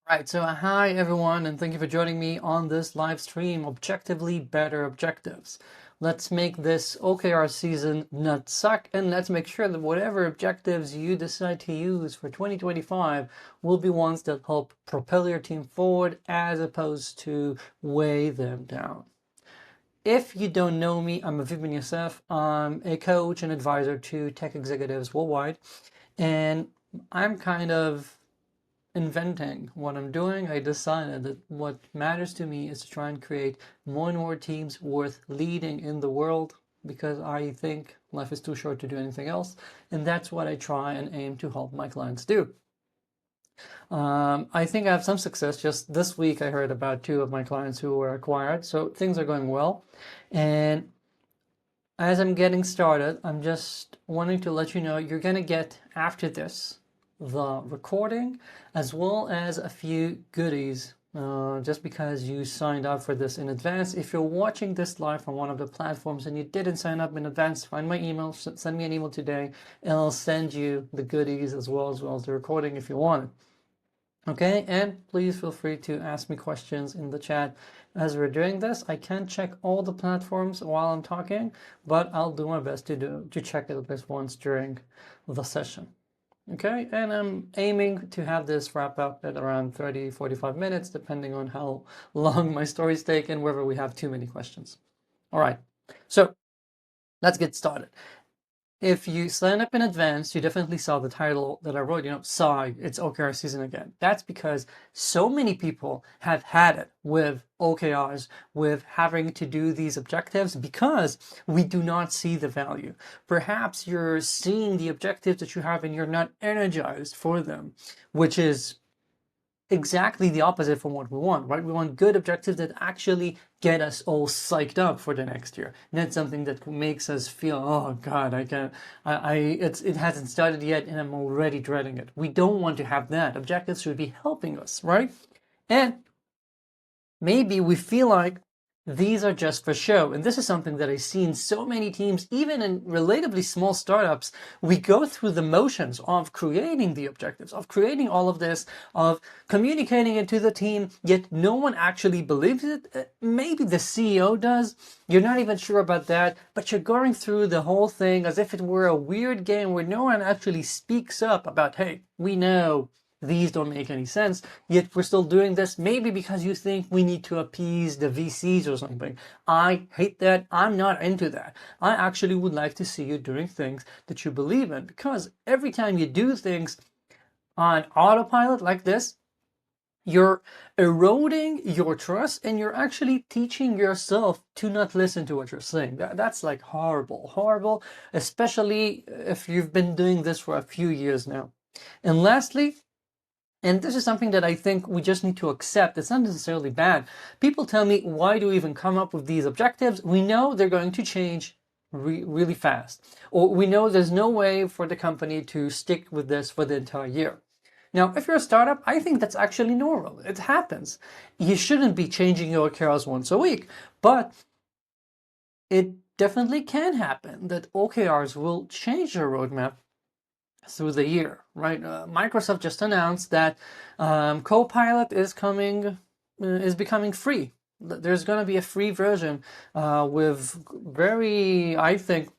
Right, so hi everyone, and thank you for joining me on this live stream, Objectively Better Objectives. Let's make this OKR season not suck, and let's make sure that whatever objectives you decide to use for 2025 will be ones that help propel your team forward as opposed to weigh them down. If you don't know me, I'm Ben-Yosef. I'm a coach and advisor to tech executives worldwide, and I'm kind of inventing what I'm doing. I decided that what matters to me is to try and create more and more teams worth leading in the world because I think life is too short to do anything else. And that's what I try and aim to help my clients do. I think I have some success. Just this week, I heard about two of my clients who were acquired. So things are going well. And as I'm getting started, I'm just wanting to let you know you're going to get after this the recording as well as a few goodies just because you signed up for this in advance. If you're watching this live on one of the platforms and you didn't sign up in advance, find my email, send me an email today, and I'll send you the goodies as well as the recording if you want it. Okay, and please feel free to ask me questions in the chat as we're doing this. I can't check all the platforms while I'm talking, but I'll do my best to check it at least once during the session. Okay, and I'm aiming to have this wrap up at around 30-45 minutes, depending on how long my stories take and whether we have too many questions. All right, so let's get started. If you sign up in advance, you definitely saw the title that I wrote, sigh, it's OKR season again. That's because so many people have had it with OKRs, with having to do these objectives because we do not see the value. Perhaps you're seeing the objectives that you have and you're not energized for them, which is exactly the opposite from what we want, right? We want good objectives that actually get us all psyched up for the next year, not something that makes us feel, oh God, it hasn't started yet and I'm already dreading it. We don't want to have that. Objectives should be helping us, right? And maybe we feel like these are just for show. And this is something that I see in so many teams, even in relatively small startups. We go through the motions of creating the objectives, of creating all of this, of communicating it to the team, yet no one actually believes it. Maybe the CEO does. You're not even sure about that, but you're going through the whole thing as if it were a weird game where no one actually speaks up about, hey, we know these don't make any sense, yet we're still doing this, maybe because you think we need to appease the VCs or something. I hate that. I'm not into that. I actually would like to see you doing things that you believe in, because every time you do things on autopilot like this, you're eroding your trust and you're actually teaching yourself to not listen to what you're saying. That's like horrible, especially if you've been doing this for a few years now. And lastly, and this is something that I think we just need to accept. It's not necessarily bad. People tell me, why do we even come up with these objectives? We know they're going to change really fast. Or we know there's no way for the company to stick with this for the entire year. Now, if you're a startup, I think that's actually normal. It happens. You shouldn't be changing your OKRs once a week, but it definitely can happen that OKRs will change your roadmap through the year, right? Microsoft just announced that Copilot is becoming free. There's going to be a free version with I think,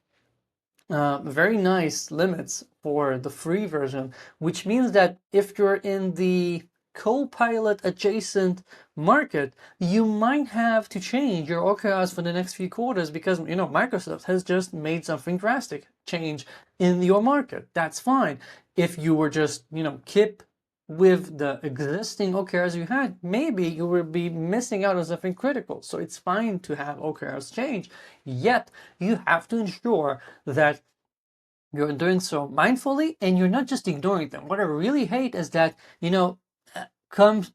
very nice limits for the free version, which means that if you're in the Copilot adjacent market, you might have to change your OKRs for the next few quarters because, Microsoft has just made something drastic change in your market. That's fine. If you were just, keep with the existing OKRs you had, maybe you will be missing out on something critical. So it's fine to have OKRs change, yet you have to ensure that you're doing so mindfully and you're not just ignoring them. What I really hate is that, come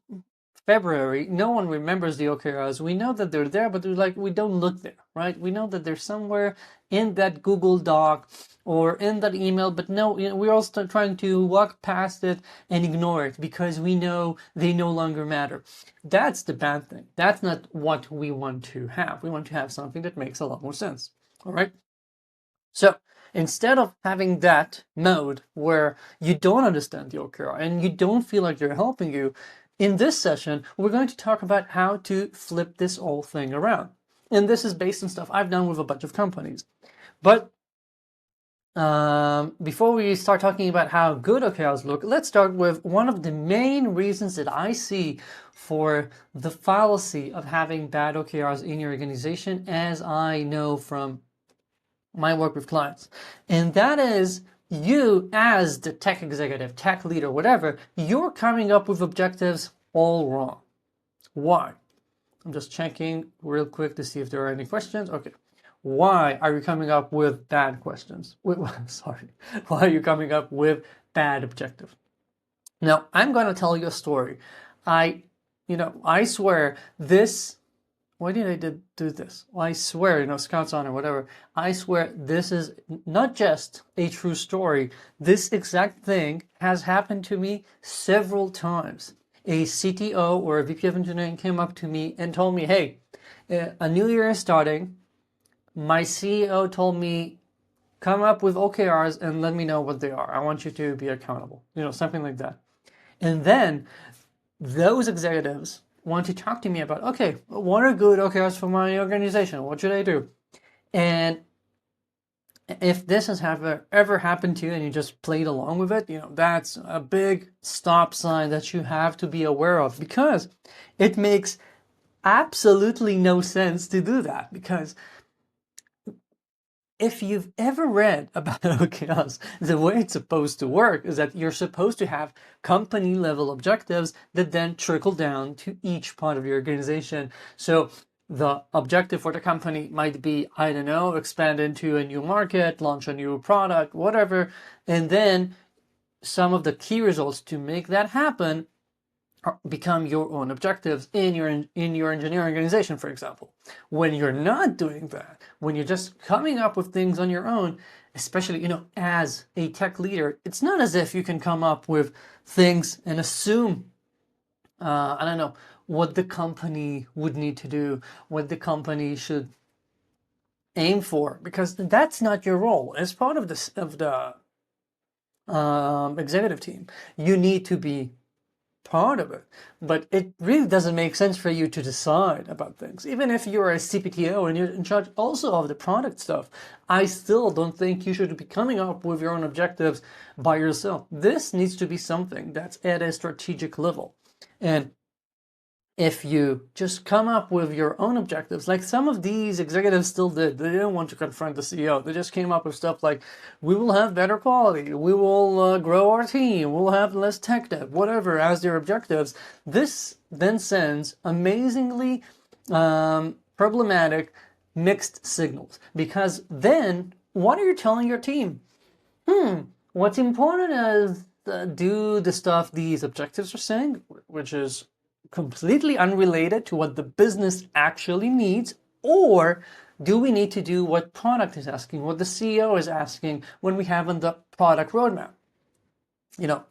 February, no one remembers the OKRs. We know that they're there, but we don't look there, right? We know that they're somewhere in that Google Doc or in that email, but no, we're all trying to walk past it and ignore it because we know they no longer matter. That's the bad thing. That's not what we want to have. We want to have something that makes a lot more sense, all right? So instead of having that mode where you don't understand the OKR and you don't feel like they're helping you, In this session, we're going to talk about how to flip this whole thing around. And this is based on stuff I've done with a bunch of companies. But before we start talking about how good OKRs look, let's start with one of the main reasons that I see for the fallacy of having bad OKRs in your organization, as I know from my work with clients. And that is, you as the tech executive, tech leader, whatever, you're coming up with objectives all wrong. Why? I'm just checking real quick to see if there are any questions. Okay. Why are you coming up with bad questions? Sorry. Why are you coming up with bad objectives? Now, I'm going to tell you a story. I swear this. Why did I do this? Well, I swear, Scouts on or whatever. I swear this is not just a true story. This exact thing has happened to me several times. A CTO or a VP of engineering came up to me and told me, hey, a new year is starting. My CEO told me, come up with OKRs and let me know what they are. I want you to be accountable, something like that. And then those executives want to talk to me about, okay, what are good OKRs for my organization? What should I do? And if this has ever happened to you and you just played along with it, that's a big stop sign that you have to be aware of, because it makes absolutely no sense to do that. Because if you've ever read about OKRs, the way it's supposed to work is that you're supposed to have company level objectives that then trickle down to each part of your organization. So the objective for the company might be, I don't know, expand into a new market, launch a new product, whatever. And then some of the key results to make that happen become your own objectives in your engineering organization, for example. When you're not doing that, when you're just coming up with things on your own, especially as a tech leader, it's not as if you can come up with things and assume I don't know what the company would need to do, what the company should aim for, because that's not your role. As part of the executive team, you need to be part of it, but it really doesn't make sense for you to decide about things. Even if you're a CPTO and you're in charge also of the product stuff, I still don't think you should be coming up with your own objectives by yourself. This needs to be something that's at a strategic level. And if you just come up with your own objectives, like some of these executives still did, they didn't want to confront the CEO. They just came up with stuff like, we will have better quality, we will grow our team, we'll have less tech debt, whatever, as their objectives. This then sends amazingly problematic mixed signals, because then what are you telling your team? What's important is do the stuff these objectives are saying, which is completely unrelated to what the business actually needs, or do we need to do what product is asking, what the CEO is asking when we have on the product roadmap?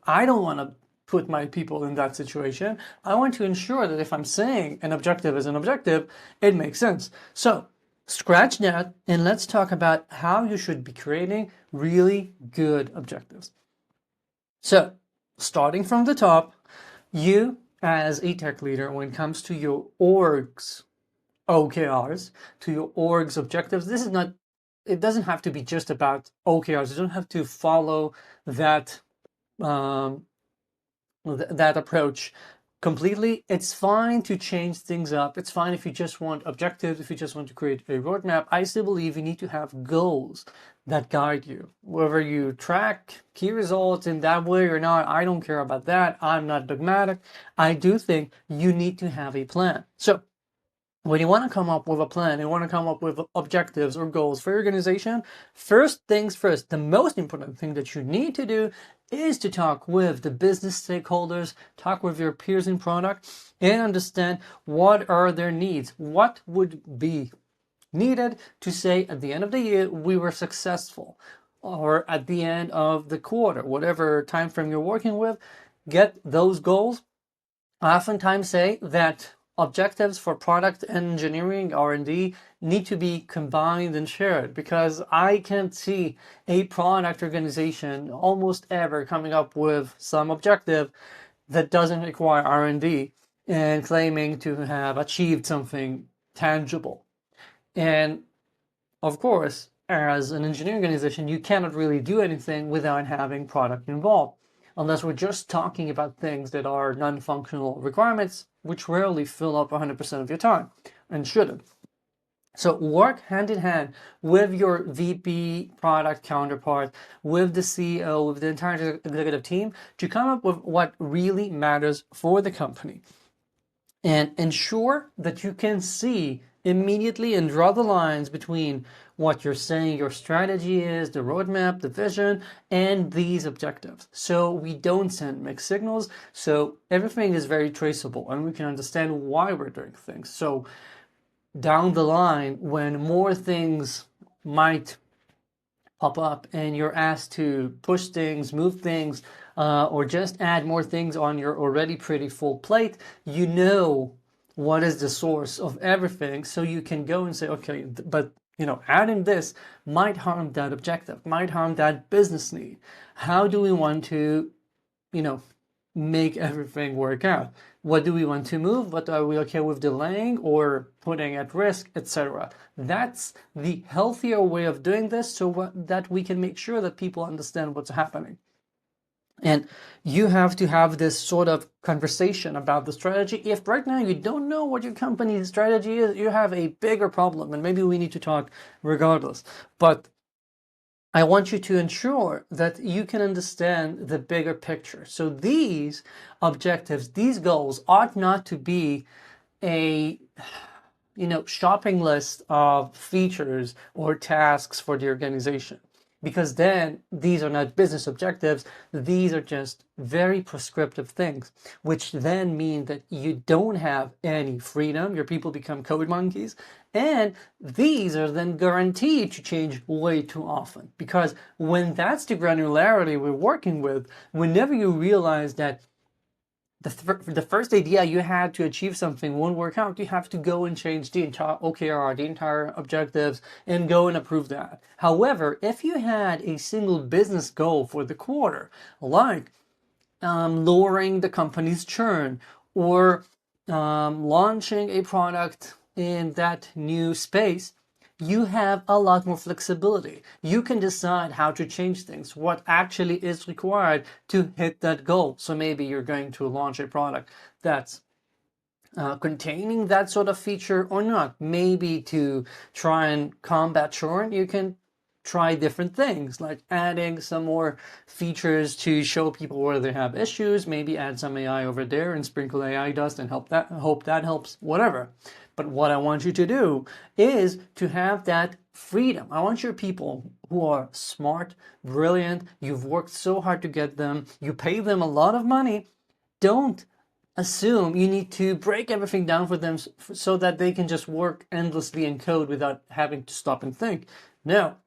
I don't want to put my people in that situation. I want to ensure that if I'm saying an objective is an objective, it makes sense. So scratch that and let's talk about how you should be creating really good objectives. So starting from the top, you as a tech leader, when it comes to your org's OKRs, to your org's objectives, it doesn't have to be just about OKRs. You don't have to follow that that approach completely. It's fine to change things up. It's fine if you just want objectives, if you just want to create a roadmap. I still believe you need to have goals that guide you. Whether you track key results in that way or not, I don't care about that. I'm not dogmatic. I do think you need to have a plan. So when you want to come up with a plan, you want to come up with objectives or goals for your organization, first things first, the most important thing that you need to do is to talk with the business stakeholders, talk with your peers in product, and understand what are their needs. What would be needed to say at the end of the year, we were successful, or at the end of the quarter, whatever time frame you're working with, get those goals. I oftentimes say that objectives for product engineering, R&D, need to be combined and shared, because I can't see a product organization almost ever coming up with some objective that doesn't require R&D and claiming to have achieved something tangible. And of course, as an engineering organization, you cannot really do anything without having product involved, unless we're just talking about things that are non-functional requirements, which rarely fill up 100% of your time and shouldn't. So work hand in hand with your VP product counterpart, with the CEO, with the entire executive team to come up with what really matters for the company. And ensure that you can see immediately and draw the lines between what you're saying your strategy is, the roadmap, the vision, and these objectives. So we don't send mixed signals. So everything is very traceable and we can understand why we're doing things. So down the line, when more things might pop up and you're asked to push things, move things, or just add more things on your already pretty full plate, you know what is the source of everything, so you can go and say, okay, but adding this might harm that objective, might harm that business need. How do we want to, make everything work out? What do we want to move? What are we okay with delaying or putting at risk, etc.? That's the healthier way of doing this, so that we can make sure that people understand what's happening. And you have to have this sort of conversation about the strategy. If right now you don't know what your company's strategy is, you have a bigger problem, and maybe we need to talk regardless. But I want you to ensure that you can understand the bigger picture. So these objectives, these goals ought not to be a shopping list of features or tasks for the organization, because then these are not business objectives. These are just very prescriptive things, which then mean that you don't have any freedom. Your people become code monkeys, and these are then guaranteed to change way too often, because when that's the granularity we're working with, whenever you realize that the first idea you had to achieve something won't work out, you have to go and change the entire OKR, the entire objectives, and go and approve that. However, if you had a single business goal for the quarter, like lowering the company's churn, or launching a product in that new space, you have a lot more flexibility. You can decide how to change things, what actually is required to hit that goal. So maybe you're going to launch a product that's containing that sort of feature or not. Maybe to try and combat churn, you can try different things, like adding some more features to show people where they have issues, maybe add some AI over there and sprinkle AI dust and hope that helps, whatever. But what I want you to do is to have that freedom. I want your people who are smart, brilliant, you've worked so hard to get them, you pay them a lot of money. Don't assume you need to break everything down for them so that they can just work endlessly in code without having to stop and think. No.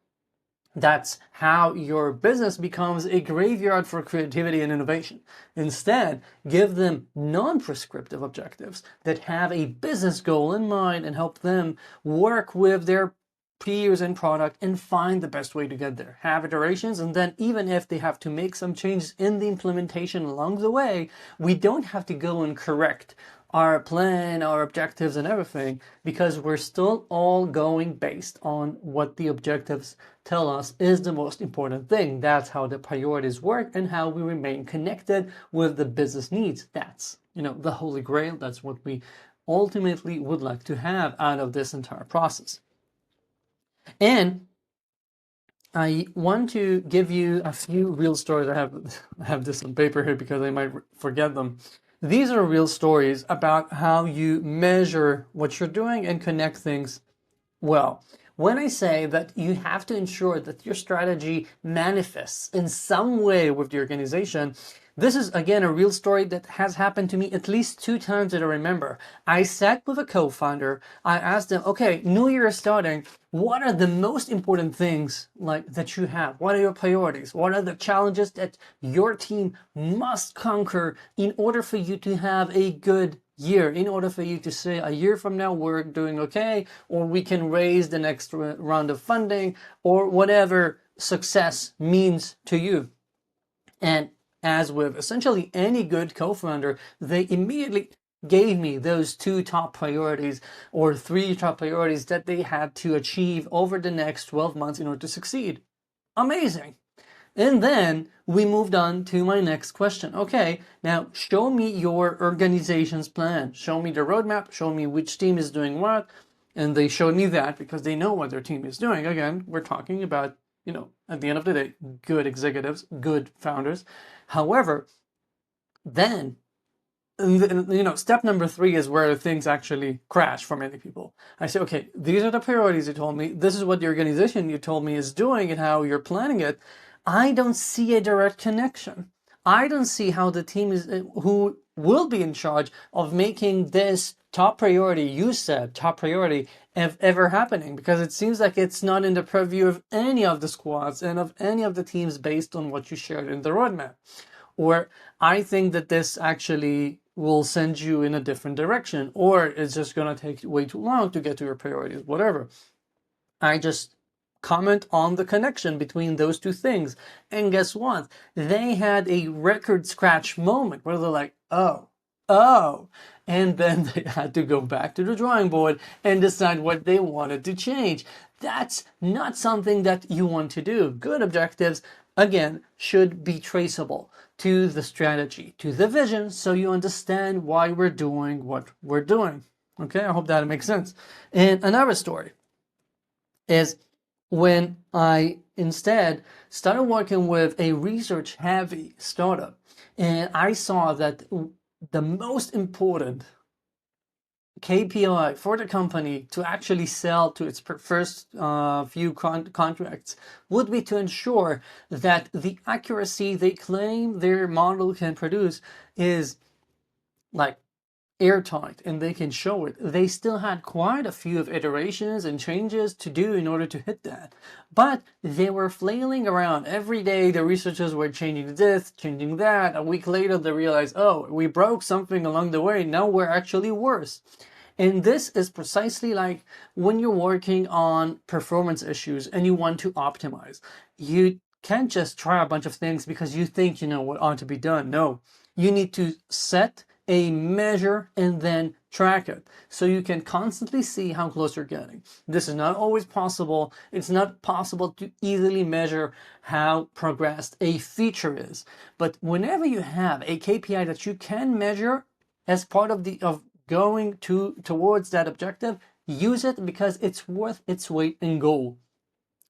That's how your business becomes a graveyard for creativity and innovation. Instead, give them non-prescriptive objectives that have a business goal in mind and help them work with their peers and product and find the best way to get there. Have iterations, and then even if they have to make some changes in the implementation along the way, we don't have to go and correct our plan, our objectives, and everything, because we're still all going based on what the objectives tell us is the most important thing. That's how the priorities work and how we remain connected with the business needs. That's, the holy grail. That's what we ultimately would like to have out of this entire process. And I want to give you a few real stories. I have this on paper here because I might forget them. These are real stories about how you measure what you're doing and connect things well. When I say that you have to ensure that your strategy manifests in some way with the organization, this is, again, a real story that has happened to me at least 2 times that I remember. I sat with a co-founder. I asked them, okay, new year is starting. What are the most important things that you have? What are your priorities? What are the challenges that your team must conquer in order for you to have a good year, in order for you to say a year from now we're doing okay, or we can raise the next round of funding, or whatever success means to you? And as with essentially any good co-founder, they immediately gave me those 2 top priorities or 3 top priorities that they had to achieve over the next 12 months in order to succeed. Amazing. And then we moved on to my next question. Okay, now show me your organization's plan. Show me the roadmap. Show me which team is doing what. And they showed me that because they know what their team is doing. Again, we're talking about, at the end of the day, good executives, good founders. However, then, step number 3 is where things actually crash for many people. I say, okay, these are the priorities you told me. This is what the organization you told me is doing and how you're planning it. I don't see a direct connection. I don't see how the team is who will be in charge of making this top priority, you said top priority, ever happening, because it seems like it's not in the purview of any of the squads and of any of the teams based on what you shared in the roadmap. Or I think that this actually will send you in a different direction, or it's just going to take way too long to get to your priorities, whatever. I just comment on the connection between those 2 things. And guess what? They had a record scratch moment where they're like, oh, and then they had to go back to the drawing board and decide what they wanted to change. That's not something that you want to do. Good objectives, again, should be traceable to the strategy, to the vision, so you understand why we're doing what we're doing. Okay, I hope that makes sense. And another story is when I instead started working with a research-heavy startup, and I saw that the most important KPI for the company to actually sell to its first few contracts would be to ensure that the accuracy they claim their model can produce is like airtight and they can show it. They still had quite a few of iterations and changes to do in order to hit that. But they were flailing around. Every day the researchers were changing this, changing that. A week later they realized, oh, we broke something along the way. Now we're actually worse. And this is precisely like when you're working on performance issues and you want to optimize. You can't just try a bunch of things because you think you know what ought to be done. No, you need to set a measure and then track it so you can constantly see how close you're getting. This is not always possible. It's not possible to easily measure how progressed a feature is. But whenever you have a KPI that you can measure as part of going towards that objective, use it because it's worth its weight in gold.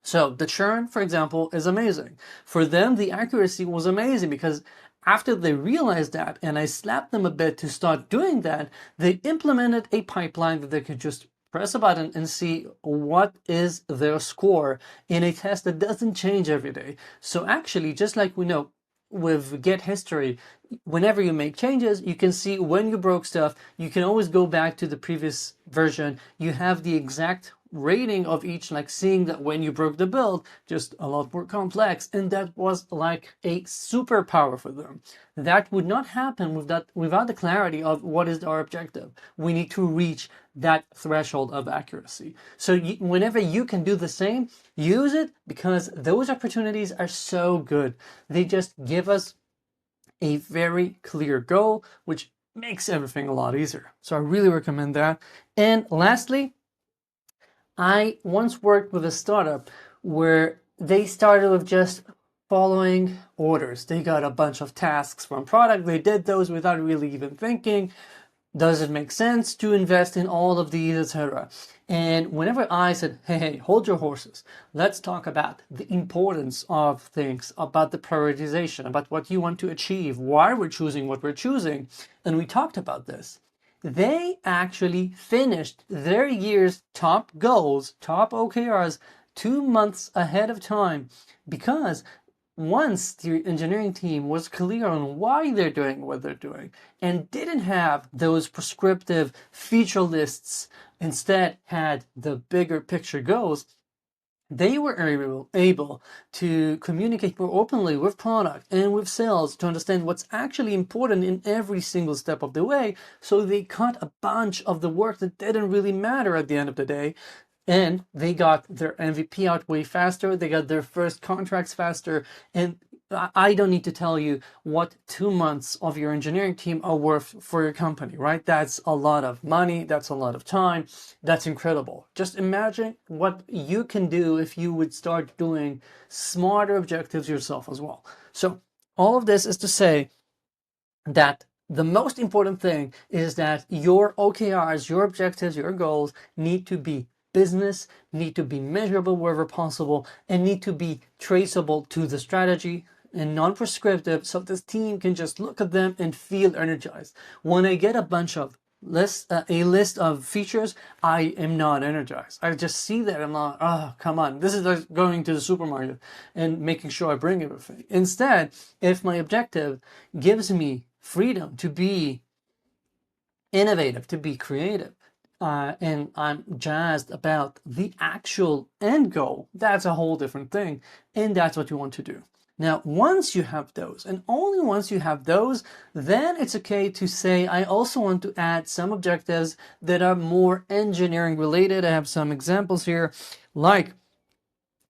So the churn, for example, is amazing. For them, the accuracy was amazing because after they realized that, and I slapped them a bit to start doing that, they implemented a pipeline that they could just press a button and see what is their score in a test that doesn't change every day. So actually, just like we know with Get History, whenever you make changes, you can see when you broke stuff. You can always go back to the previous version. You have the exact rating of each, like seeing that when you broke the build, just a lot more complex, and that was like a superpower for them. That would not happen without the clarity of what is our objective. We need to reach that threshold of accuracy. So whenever you can do the same, use it, because those opportunities are so good. They just give us a very clear goal, which makes everything a lot easier. So I really recommend that. And lastly, I once worked with a startup where they started with just following orders. They got a bunch of tasks from product. They did those without really even thinking. Does it make sense to invest in all of these, etc.? And whenever I said, hey, hold your horses, let's talk about the importance of things, about the prioritization, about what you want to achieve, why we're choosing what we're choosing, and we talked about this, they actually finished their year's top goals, top OKRs, 2 months ahead of time, because once the engineering team was clear on why they're doing what they're doing and didn't have those prescriptive feature lists, instead had the bigger picture goals, they were able to communicate more openly with product and with sales to understand what's actually important in every single step of the way. So they cut a bunch of the work that didn't really matter at the end of the day. And they got their MVP out way faster. They got their first contracts faster. And I don't need to tell you what 2 months of your engineering team are worth for your company, right? That's a lot of money. That's a lot of time. That's incredible. Just imagine what you can do if you would start doing smarter objectives yourself as well. So all of this is to say that the most important thing is that your OKRs, your objectives, your goals need to be business, need to be measurable wherever possible, and need to be traceable to the strategy and non-prescriptive, so this team can just look at them and feel energized. When I get a bunch of a list of features, I am not energized. I just see that I'm like, oh, come on. This is like going to the supermarket and making sure I bring everything. Instead, if my objective gives me freedom to be innovative, to be creative, and I'm jazzed about the actual end goal, that's a whole different thing. And that's what you want to do. Now, once you have those, and only once you have those, then it's okay to say, I also want to add some objectives that are more engineering related. I have some examples here, like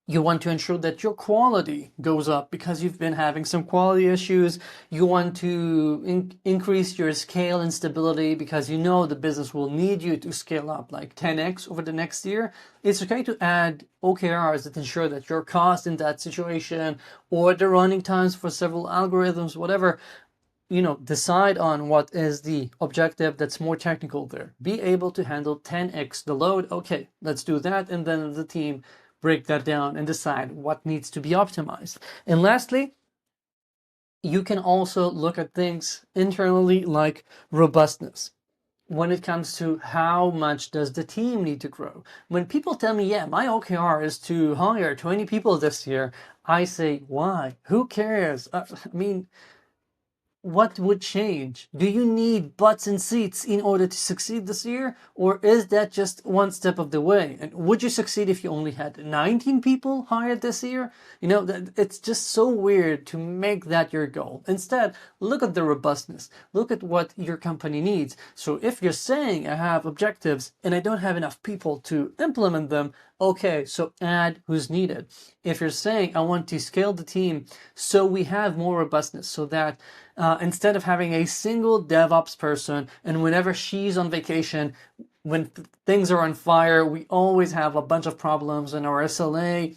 you want to ensure that your quality goes up because you've been having some quality issues. You want to increase your scale and stability because you know the business will need you to scale up like 10x over the next year. It's okay to add OKRs that ensure that your cost in that situation or the running times for several algorithms, whatever, decide on what is the objective that's more technical there. Be able to handle 10x the load. Okay, let's do that. And then the team break that down and decide what needs to be optimized. And lastly, you can also look at things internally like robustness. When it comes to how much does the team need to grow. When people tell me, yeah, my OKR is to hire 20 people this year, I say, why? Who cares? I mean, what would change? Do you need butts and seats in order to succeed this year? Or is that just one step of the way? And would you succeed if you only had 19 people hired this year? It's just so weird to make that your goal. Instead, look at the robustness. Look at what your company needs. So if you're saying I have objectives and I don't have enough people to implement them, okay, so add who's needed. If you're saying I want to scale the team so we have more robustness, so that instead of having a single DevOps person, and whenever she's on vacation, when things are on fire, we always have a bunch of problems, and our SLA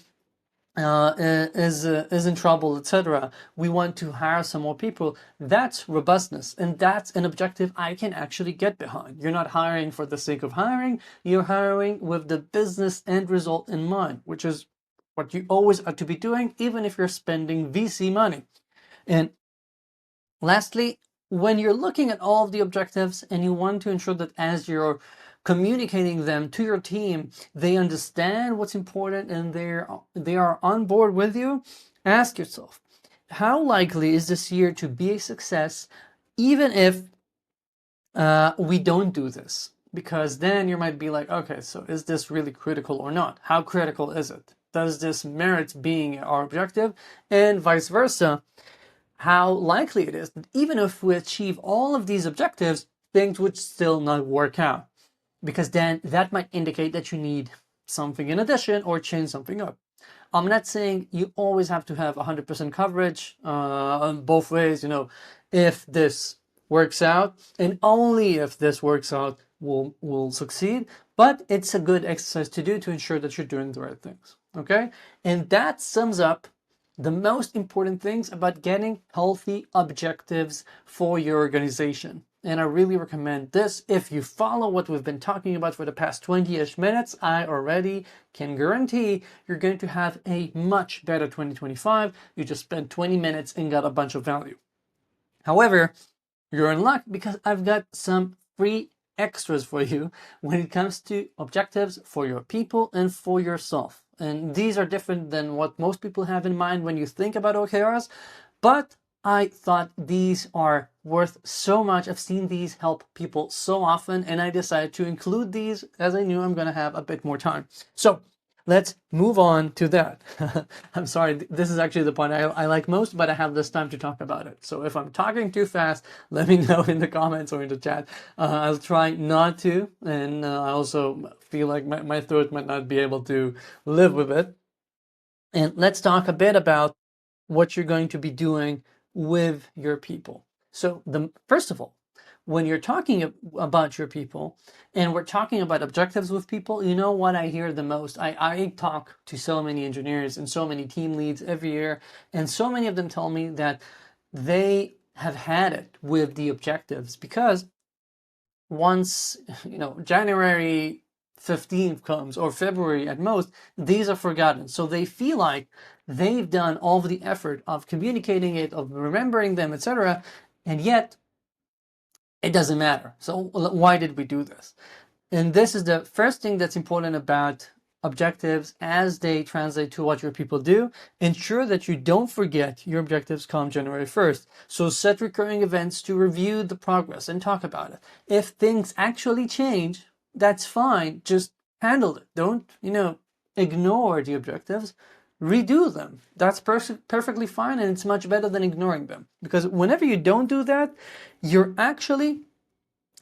is in trouble, etc. We want to hire some more people. That's robustness, and that's an objective I can actually get behind. You're not hiring for the sake of hiring. You're hiring with the business end result in mind, which is what you always ought to be doing, even if you're spending VC money. And lastly, when you're looking at all of the objectives and you want to ensure that as you're communicating them to your team, they understand what's important and they are on board with you, ask yourself, how likely is this year to be a success, even if we don't do this? Because then you might be like, okay, so is this really critical or not? How critical is it? Does this merit being our objective? And vice versa. How likely it is that even if we achieve all of these objectives, things would still not work out. Because then that might indicate that you need something in addition or change something up. I'm not saying you always have to have 100% coverage on both ways. If this works out, and only if this works out, will succeed. But it's a good exercise to do to ensure that you're doing the right things. Okay? And that sums up the most important things about getting healthy objectives for your organization. And I really recommend this. If you follow what we've been talking about for the past 20-ish minutes, I already can guarantee you're going to have a much better 2025. You just spent 20 minutes and got a bunch of value. However, you're in luck because I've got some free extras for you when it comes to objectives for your people and for yourself. And these are different than what most people have in mind when you think about OKRs, but I thought these are worth so much. I've seen these help people so often, and I decided to include these as I knew I'm going to have a bit more time. So let's move on to that. I'm sorry, this is actually the part I like most, but I have this time to talk about it. So if I'm talking too fast, let me know in the comments or in the chat. I'll try not to, and I also feel like my throat might not be able to live with it. And let's talk a bit about what you're going to be doing with your people. So first of all, when you're talking about your people and we're talking about objectives with people, you know what I hear the most? I talk to so many engineers and so many team leads every year, and so many of them tell me that they have had it with the objectives because once, January 15th comes, or February at most, these are forgotten. So they feel like they've done all of the effort of communicating it, of remembering them, etc., and yet it doesn't matter. So why did we do this? And this is the first thing that's important about objectives as they translate to what your people do. Ensure that you don't forget your objectives come January 1st. So set recurring events to review the progress and talk about it. If things actually change, that's fine. Just handle it. Don't, ignore the objectives. Redo them. That's perfectly fine, and it's much better than ignoring them. Because whenever you don't do that, you're actually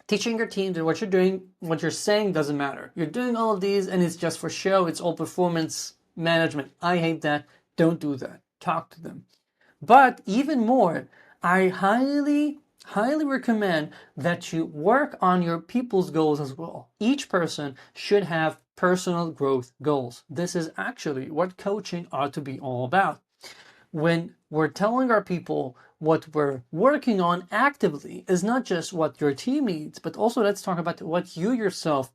teaching your team that what you're doing, what you're saying doesn't matter. You're doing all of these and it's just for show. It's all performance management. I hate that. Don't do that. Talk to them. But even more, I highly recommend that you work on your people's goals as well. Each person should have personal growth goals. This is actually what coaching ought to be all about. When we're telling our people what we're working on actively is not just what your team needs, but also let's talk about what you yourself,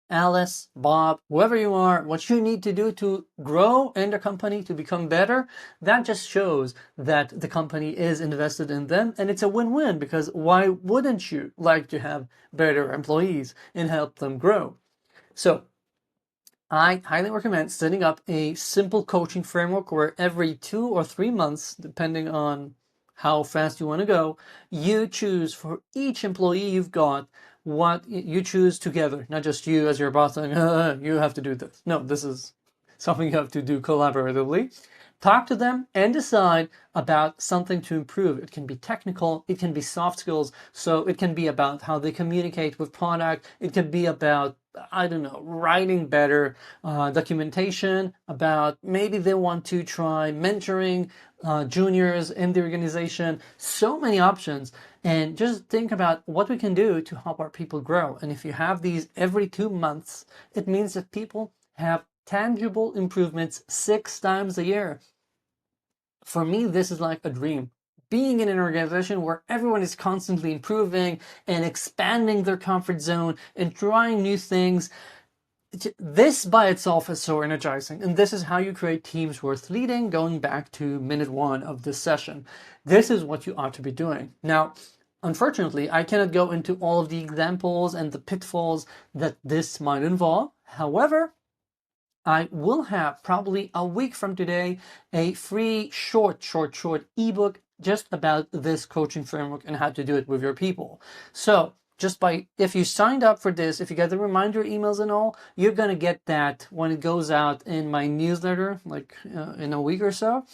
Alice, Bob, whoever you are, what you need to do to grow in the company, to become better. That just shows that the company is invested in them, and it's a win-win, because why wouldn't you like to have better employees and help them grow? So I highly recommend setting up a simple coaching framework where every 2 or 3 months, depending on how fast you want to go, you choose for each employee you've got what you choose together, not just you as your boss saying, you have to do this. No, this is something you have to do collaboratively. Talk to them and decide about something to improve. It can be technical, it can be soft skills, so it can be about how they communicate with product, it can be about, I don't know, writing better, documentation, about maybe they want to try mentoring juniors in the organization. So many options, and just think about what we can do to help our people grow. And if you have these every 2 months, it means that people have tangible improvements 6 times a year. For me, this is like a dream. Being in an organization where everyone is constantly improving and expanding their comfort zone and trying new things, this by itself is so energizing. And this is how you create teams worth leading, going back to minute 1 of this session. This is what you ought to be doing. Now, unfortunately, I cannot go into all of the examples and the pitfalls that this might involve. However, I will have, probably a week from today, a free short ebook just about this coaching framework and how to do it with your people. So if you signed up for this, if you get the reminder emails and all, you're going to get that when it goes out in my newsletter, like in a week or so.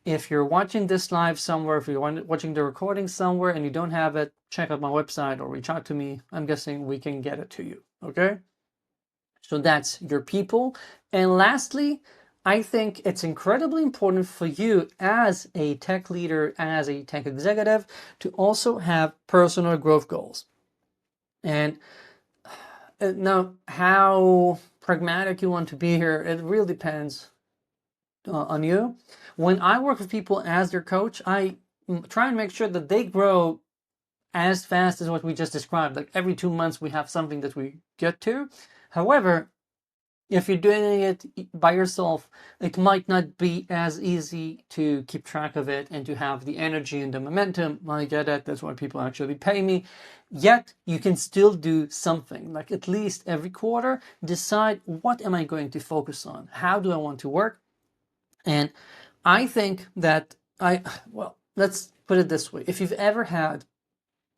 If you're watching this live somewhere, if you're watching the recording somewhere and you don't have it, check out my website or reach out to me. I'm guessing we can get it to you. Okay? So that's your people. And lastly, I think it's incredibly important for you as a tech leader, as a tech executive, to also have personal growth goals. And now, how pragmatic you want to be here, it really depends on you. When I work with people as their coach, I try and make sure that they grow as fast as what we just described. Like every 2 months, we have something that we get to. However, if you're doing it by yourself, it might not be as easy to keep track of it and to have the energy and the momentum. I get it. That's why people actually pay me. Yet you can still do something, like at least every quarter, decide what am I going to focus on? How do I want to work? And I think that let's put it this way. If you've ever had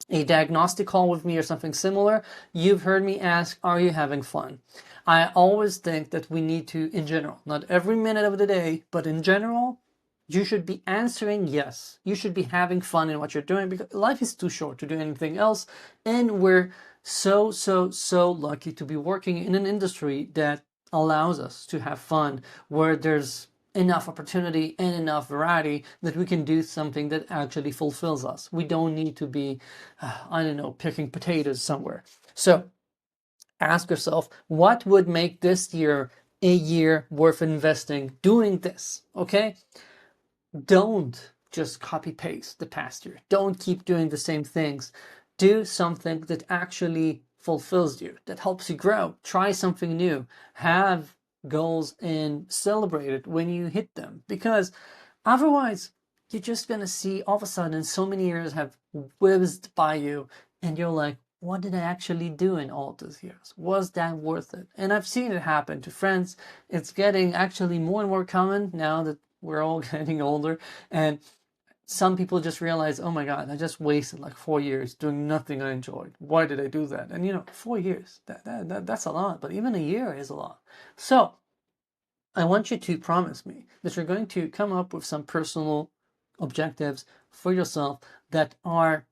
a diagnostic call with me or something similar, you've heard me ask, are you having fun? I always think that we need to, in general, not every minute of the day, but in general, you should be answering yes. You should be having fun in what you're doing, because life is too short to do anything else. And we're so lucky to be working in an industry that allows us to have fun, where there's enough opportunity and enough variety that we can do something that actually fulfills us. We don't need to be, I don't know, picking potatoes somewhere. So ask yourself, what would make this year a year worth investing doing this? Okay? Don't just copy paste the past year. Don't keep doing the same things. Do something that actually fulfills you, that helps you grow. Try something new. Have goals and celebrate it when you hit them. Because otherwise, you're just going to see all of a sudden so many years have whizzed by you, and you're like, what did I actually do in all those years? Was that worth it? And I've seen it happen to friends. It's getting actually more and more common now that we're all getting older, and some people just realize, oh my God, I just wasted like 4 years doing nothing I enjoyed. Why did I do that? And 4 years, that's a lot, but even a year is a lot. So I want you to promise me that you're going to come up with some personal objectives for yourself that are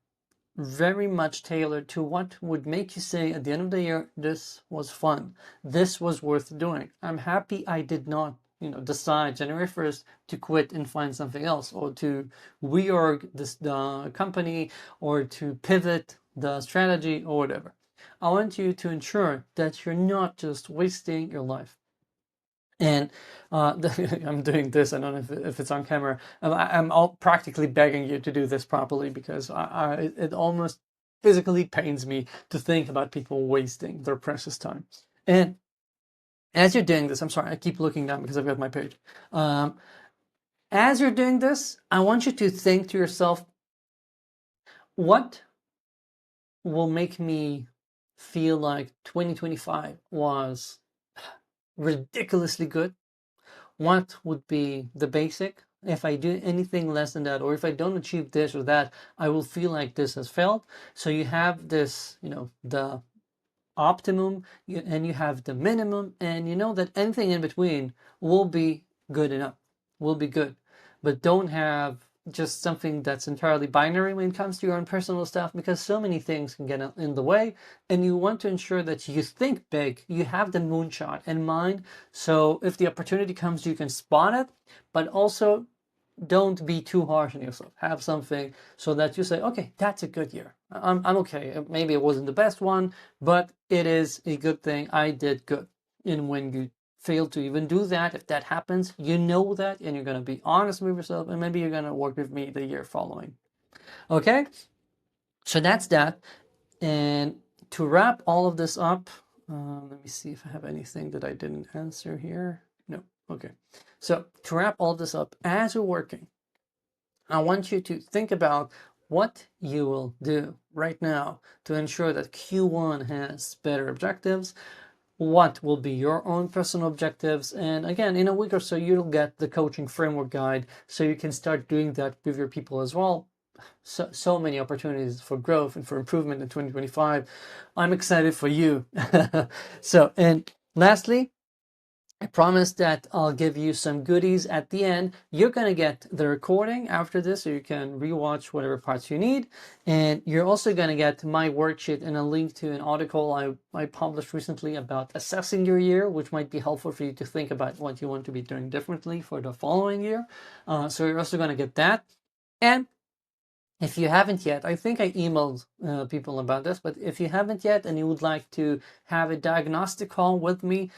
very much tailored to what would make you say at the end of the year, this was fun. This was worth doing. I'm happy I did not, decide January 1st to quit and find something else, or to reorg the company, or to pivot the strategy, or whatever. I want you to ensure that you're not just wasting your life. And I'm doing this. I don't know if it's on camera. I'm all practically begging you to do this properly, because it almost physically pains me to think about people wasting their precious time. And as you're doing this, I'm sorry, I keep looking down because I've got my page. As you're doing this, I want you to think to yourself, what will make me feel like 2025 was ridiculously good? What would be the basic? If I do anything less than that, or if I don't achieve this or that, I will feel like this has failed. So you have this, the optimum, and you have the minimum, and you know that anything in between will be good enough, will be good. But don't have just something that's entirely binary when it comes to your own personal stuff, because so many things can get in the way, and you want to ensure that you think big, you have the moonshot in mind, so if the opportunity comes, you can spot it, but also don't be too harsh on yourself. Have something so that you say, okay, that's a good year. I'm okay. Maybe it wasn't the best one, but it is a good thing. I did good. And when you fail to even do that, if that happens, you know that, and you're going to be honest with yourself, and maybe you're going to work with me the year following. Okay? So that's that. And to wrap all of this up, let me see if I have anything that I didn't answer here. No. Okay. So to wrap all this up, as you're working, I want you to think about what you will do right now to ensure that Q1 has better objectives. What will be your own personal objectives? And again, in a week or so, you'll get the coaching framework guide, so you can start doing that with your people as well. So many opportunities for growth and for improvement in 2025. I'm excited for you. And lastly, I promise that I'll give you some goodies at the end. You're going to get the recording after this, so you can rewatch whatever parts you need. And you're also going to get my worksheet and a link to an article I published recently about assessing your year, which might be helpful for you to think about what you want to be doing differently for the following year. So you're also going to get that. And if you haven't yet, I think I emailed people about this, but if you haven't yet and you would like to have a diagnostic call with me,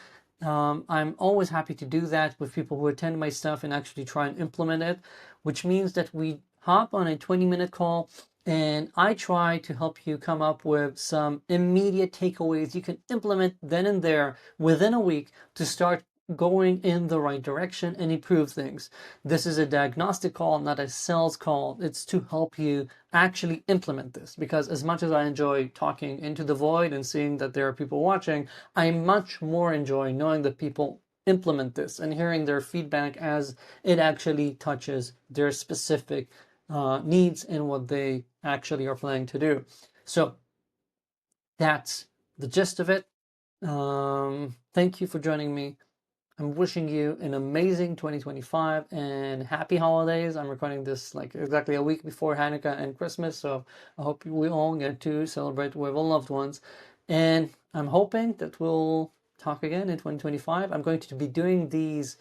I'm always happy to do that with people who attend my stuff and actually try and implement it, which means that we hop on a 20-minute call, and I try to help you come up with some immediate takeaways you can implement then and there within a week to start going in the right direction and improve things. This is a diagnostic call, not a sales call. It's to help you actually implement this, because as much as I enjoy talking into the void and seeing that there are people watching, I much more enjoy knowing that people implement this and hearing their feedback as it actually touches their specific needs and what they actually are planning to do. So that's the gist of it. Thank you for joining me. I'm wishing you an amazing 2025 and happy holidays. I'm recording this like exactly a week before Hanukkah and Christmas, so I hope we all get to celebrate with our loved ones. And I'm hoping that we'll talk again in 2025. I'm going to be doing these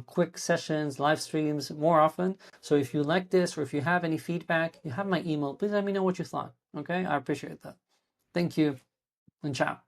quick sessions, live streams more often. So if you like this or if you have any feedback, you have my email. Please let me know what you thought. Okay, I appreciate that. Thank you and ciao.